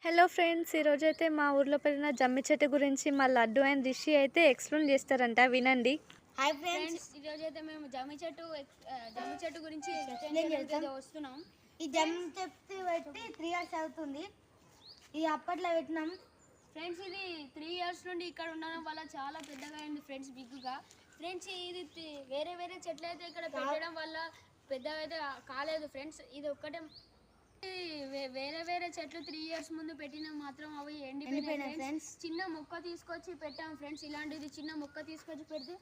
Hello friends, ఈరోజైతే మా ఊర్లో పెరిగిన జమ్మి చెట్టు గురించి మా లడ్డు అండ్ రిషి అయితే ఎక్స్ప్లెయిన్ చేస్తారంట. వినండి. హాయ్ ఫ్రెండ్స్, ఈరోజైతే మేము జమ్మి చెట్టు గురించి వస్తున్నాం. ఈ జమ్మి చెట్టు పెట్టి 3 years అవుతుంది. ఇది అప్పట్లో పెట్టినాం ఫ్రెండ్స్. ఇది 3 years నుండి ఇక్కడ ఉండడం వల్ల చాలా పెద్దగా అయింది ఫ్రెండ్స్, బిగ్గుగా. ఫ్రెండ్స్ ఇది వేరే వేరే చెట్లు అయితే ఇక్కడ పెట్టడం వల్ల పెద్దగా అయితే కాలేదు ఫ్రెండ్స్. ఇది ఒక్కటే వేరే వేరే చెట్లు 3 years ముందు పెట్టిన మాత్రం అవి ఎండిపోయినాయి ఫ్రెండ్స్. చిన్న మొక్క తీసుకొచ్చి పెట్టాం ఫ్రెండ్స్. ఇలాంటిది చిన్న మొక్క తీసుకొచ్చి పెడితే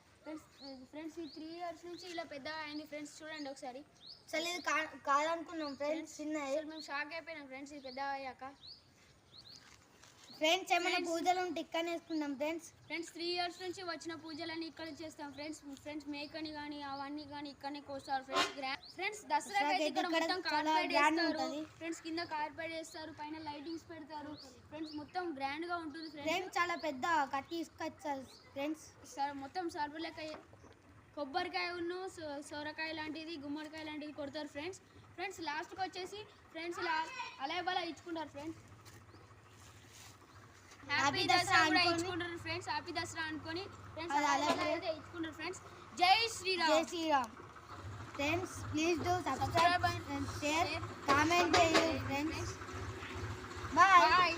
ఫ్రెండ్స్ ఈ 3 years నుంచి ఇలా పెద్దగా అయింది ఫ్రెండ్స్. చూడండి ఒకసారి. అసలు ఇది కాదనుకున్నాం ఫ్రెండ్స్, చిన్న మేము షాక్ అయిపోయినాం ఫ్రెండ్స్ ఇది పెద్దగా అయ్యాక. ఫ్రెండ్స్ ఏమైనా పూజలు ఉంటే ఇక్కడ వేసుకున్నాం ఫ్రెండ్స్. 3 years నుంచి వచ్చిన పూజలన్నీ ఇక్కడ చేస్తాం ఫ్రెండ్స్. మేకని కానీ అవన్నీ కానీ ఇక్కడనే కోస్తారు ఫ్రెండ్స్. దసరాకి ఇక్కడ మొత్తం కార్పెట్ వేస్తారు ఫ్రెండ్స్. కింద కార్పెట్ వేస్తారు, పైన లైటింగ్స్ పెడతారు ఫ్రెండ్స్. మొత్తం గ్రాండ్ గా ఉంటుంది ఫ్రెండ్స్. చాలా పెద్ద కట్టి తీసుకొచ్చారు ఫ్రెండ్స్. మొత్తం సర్వలెక్క కొబ్బరికాయ ఉన్ను సొరకాయ లాంటిది, గుమ్మడికాయ లాంటిది కొడతారు ఫ్రెండ్స్. లాస్ట్కి వచ్చేసి ఫ్రెండ్స్ అలా బలా ఇచ్చుకుంటారు ఫ్రెండ్స్. హ్యాపీ దసరా కూడా ఇచ్చుకుంటారు ఫ్రెండ్స్. హ్యాపీ దసరా అనుకొని ఫ్రెండ్స్ అయితే ఇచ్చుకుంటారు ఫ్రెండ్స్. జై Shriram. Friends please do subscribe and share, comment చేయండి ఫ్రెండ్స్. బాయ్.